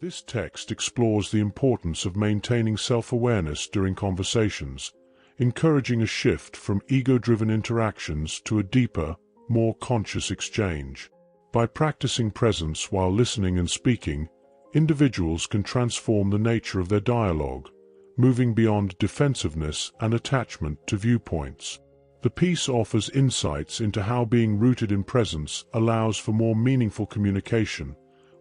This text explores the importance of maintaining self-awareness during conversations, encouraging a shift from ego-driven interactions to a deeper, more conscious exchange. By practicing presence while listening and speaking, individuals can transform the nature of their dialogue, moving beyond defensiveness and attachment to viewpoints. The piece offers insights into how being rooted in presence allows for more meaningful communication,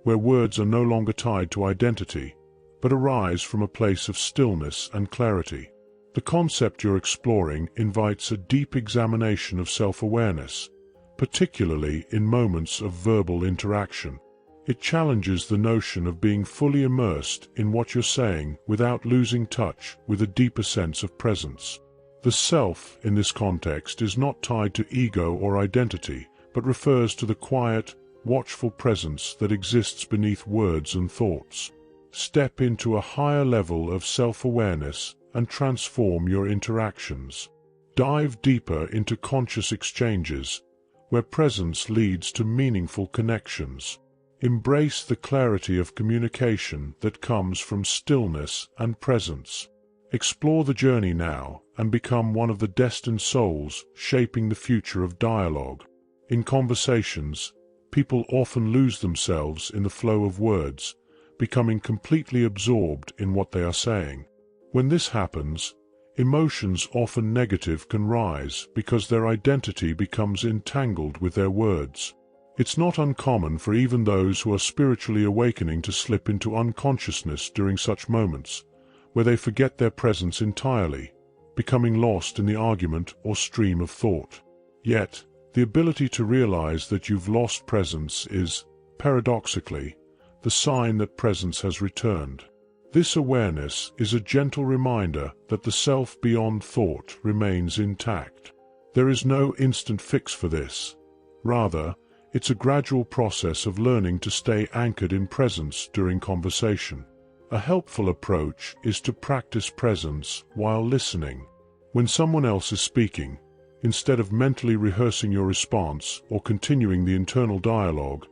where words are no longer tied to identity, but arise from a place of stillness and clarity. The concept you're exploring invites a deep examination of self-awareness, particularly in moments of verbal interaction. It challenges the notion of being fully immersed in what you're saying without losing touch with a deeper sense of presence. The self, in this context, is not tied to ego or identity, but refers to the quiet, watchful presence that exists beneath words and thoughts. Step into a higher level of self-awareness and transform your interactions. Dive deeper into conscious exchanges, where presence leads to meaningful connections. Embrace the clarity of communication that comes from stillness and presence. Explore the journey now and become one of the destined souls shaping the future of dialogue. In conversations, people often lose themselves in the flow of words, becoming completely absorbed in what they are saying. When this happens, emotions often negative can rise because their identity becomes entangled with their words. It's not uncommon for even those who are spiritually awakening to slip into unconsciousness during such moments, where they forget their presence entirely, becoming lost in the argument or stream of thought. Yet, the ability to realize that you've lost presence is, paradoxically, the sign that presence has returned. This awareness is a gentle reminder that the self beyond thought remains intact. There is no instant fix for this. Rather, it's a gradual process of learning to stay anchored in presence during conversation. A helpful approach is to practice presence while listening. When someone else is speaking, instead of mentally rehearsing your response or continuing the internal dialogue,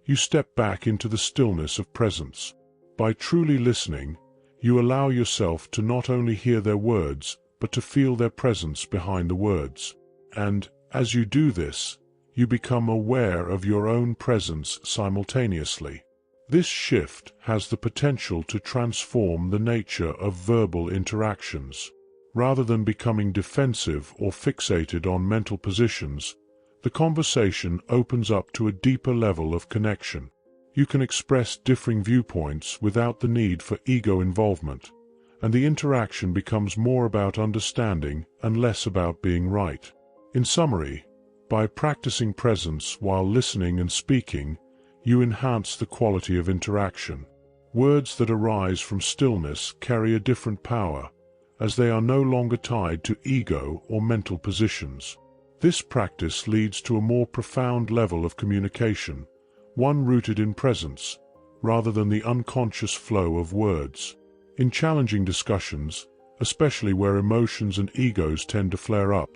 you step back into the stillness of presence. By truly listening, you allow yourself to not only hear their words, but to feel their presence behind the words. And, as you do this, you become aware of your own presence simultaneously. This shift has the potential to transform the nature of verbal interactions. Rather than becoming defensive or fixated on mental positions, the conversation opens up to a deeper level of connection. You can express differing viewpoints without the need for ego involvement, and the interaction becomes more about understanding and less about being right. In summary, by practicing presence while listening and speaking, you enhance the quality of interaction. Words that arise from stillness carry a different power, as they are no longer tied to ego or mental positions. This practice leads to a more profound level of communication, one rooted in presence, rather than the unconscious flow of words. In challenging discussions, especially where emotions and egos tend to flare up,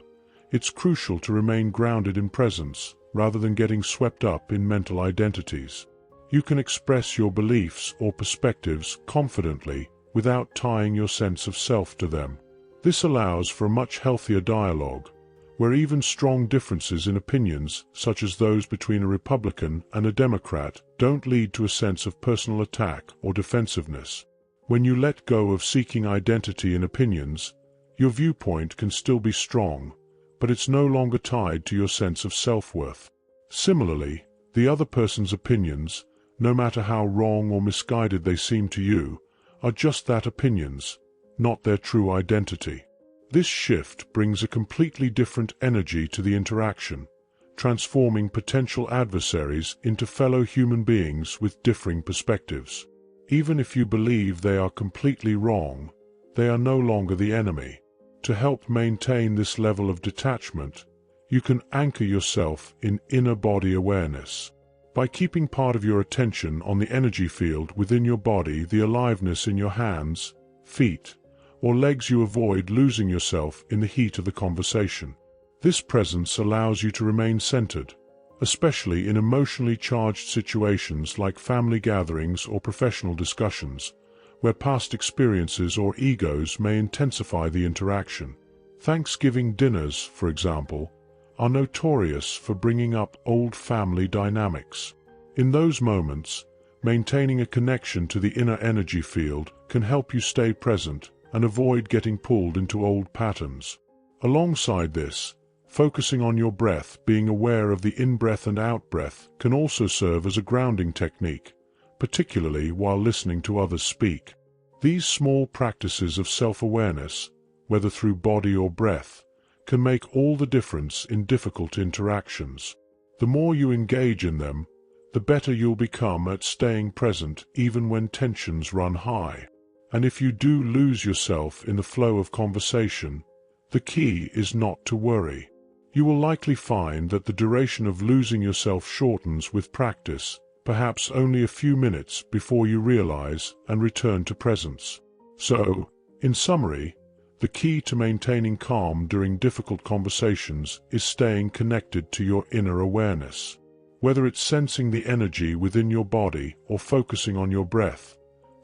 it's crucial to remain grounded in presence, rather than getting swept up in mental identities. You can express your beliefs or perspectives confidently without tying your sense of self to them. This allows for a much healthier dialogue, where even strong differences in opinions, such as those between a Republican and a Democrat, don't lead to a sense of personal attack or defensiveness. When you let go of seeking identity in opinions, your viewpoint can still be strong, but it's no longer tied to your sense of self-worth. Similarly, the other person's opinions, no matter how wrong or misguided they seem to you, are just that, opinions, not their true identity. This shift brings a completely different energy to the interaction, transforming potential adversaries into fellow human beings with differing perspectives. Even if you believe they are completely wrong, they are no longer the enemy. To help maintain this level of detachment, you can anchor yourself in inner body awareness. By keeping part of your attention on the energy field within your body, the aliveness in your hands, feet, or legs, you avoid losing yourself in the heat of the conversation. This presence allows you to remain centered, especially in emotionally charged situations like family gatherings or professional discussions, where past experiences or egos may intensify the interaction. Thanksgiving dinners, for example, are notorious for bringing up old family dynamics. In those moments, maintaining a connection to the inner energy field can help you stay present and avoid getting pulled into old patterns. Alongside this, focusing on your breath, being aware of the in-breath and out-breath, can also serve as a grounding technique, particularly while listening to others speak. These small practices of self-awareness, whether through body or breath, can make all the difference in difficult interactions. The more you engage in them, the better you'll become at staying present even when tensions run high. And if you do lose yourself in the flow of conversation, the key is not to worry. You will likely find that the duration of losing yourself shortens with practice, perhaps only a few minutes before you realize and return to presence. So, in summary, the key to maintaining calm during difficult conversations is staying connected to your inner awareness. Whether it's sensing the energy within your body or focusing on your breath,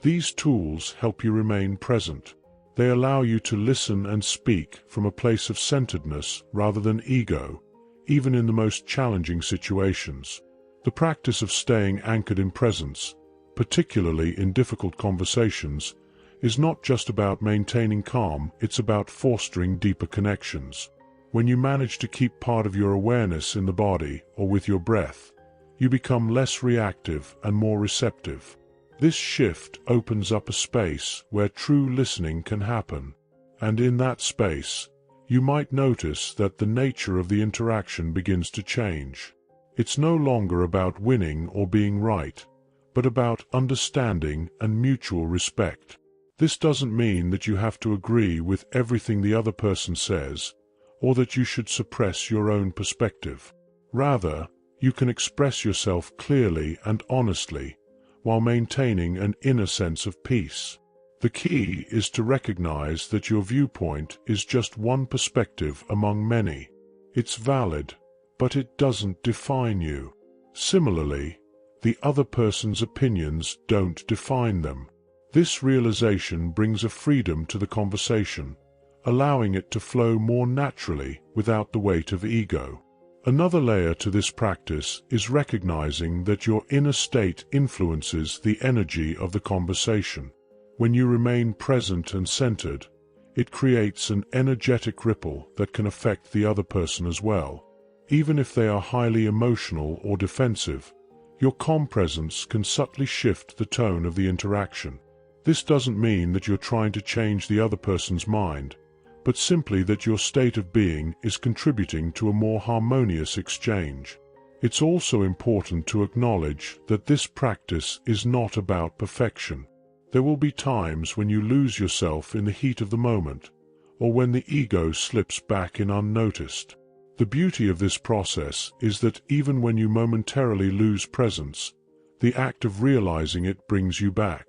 these tools help you remain present. They allow you to listen and speak from a place of centeredness rather than ego, even in the most challenging situations. The practice of staying anchored in presence, particularly in difficult conversations, is not just about maintaining calm, it's about fostering deeper connections. When you manage to keep part of your awareness in the body or with your breath, you become less reactive and more receptive. This shift opens up a space where true listening can happen, and in that space, you might notice that the nature of the interaction begins to change. It's no longer about winning or being right, but about understanding and mutual respect. This doesn't mean that you have to agree with everything the other person says, or that you should suppress your own perspective. Rather, you can express yourself clearly and honestly, while maintaining an inner sense of peace. The key is to recognize that your viewpoint is just one perspective among many. It's valid, but it doesn't define you. Similarly, the other person's opinions don't define them. This realization brings a freedom to the conversation, allowing it to flow more naturally without the weight of ego. Another layer to this practice is recognizing that your inner state influences the energy of the conversation. When you remain present and centered, it creates an energetic ripple that can affect the other person as well. Even if they are highly emotional or defensive, your calm presence can subtly shift the tone of the interaction. This doesn't mean that you're trying to change the other person's mind, but simply that your state of being is contributing to a more harmonious exchange. It's also important to acknowledge that this practice is not about perfection. There will be times when you lose yourself in the heat of the moment, or when the ego slips back in unnoticed. The beauty of this process is that even when you momentarily lose presence, the act of realizing it brings you back.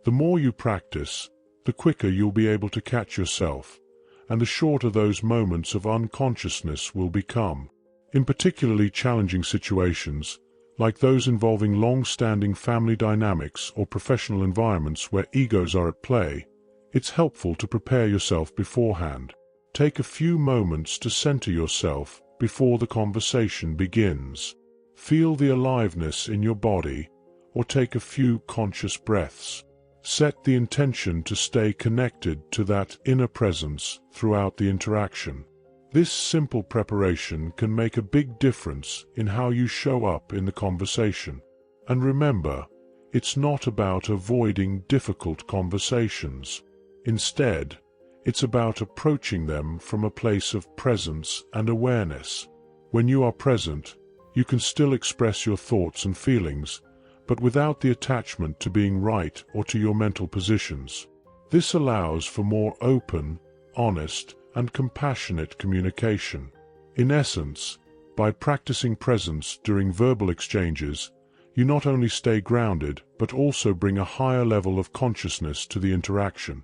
The more you practice, the quicker you'll be able to catch yourself, and the shorter those moments of unconsciousness will become. In particularly challenging situations, like those involving long-standing family dynamics or professional environments where egos are at play, it's helpful to prepare yourself beforehand. Take a few moments to center yourself before the conversation begins. Feel the aliveness in your body, or take a few conscious breaths. Set the intention to stay connected to that inner presence throughout the interaction. This simple preparation can make a big difference in how you show up in the conversation. And remember, it's not about avoiding difficult conversations. Instead, it's about approaching them from a place of presence and awareness. When you are present, you can still express your thoughts and feelings, but without the attachment to being right or to your mental positions. This allows for more open, honest, and compassionate communication. In essence, by practicing presence during verbal exchanges, you not only stay grounded but also bring a higher level of consciousness to the interaction.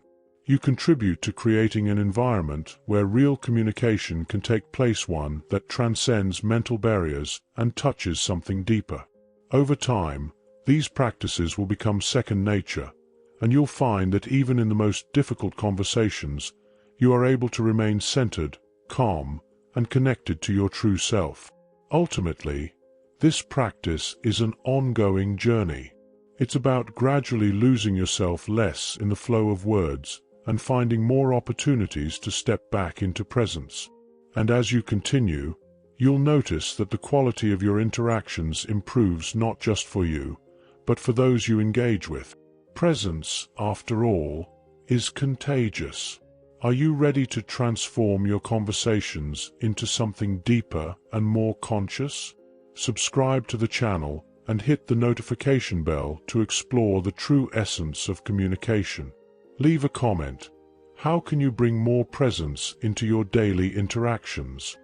You contribute to creating an environment where real communication can take place, one that transcends mental barriers and touches something deeper. Over time, these practices will become second nature, and you'll find that even in the most difficult conversations, you are able to remain centered, calm, and connected to your true self. Ultimately, this practice is an ongoing journey. It's about gradually losing yourself less in the flow of words and finding more opportunities to step back into presence. And as you continue, you'll notice that the quality of your interactions improves not just for you, but for those you engage with. Presence, after all, is contagious. Are you ready to transform your conversations into something deeper and more conscious? Subscribe to the channel and hit the notification bell to explore the true essence of communication. Leave a comment. How can you bring more presence into your daily interactions?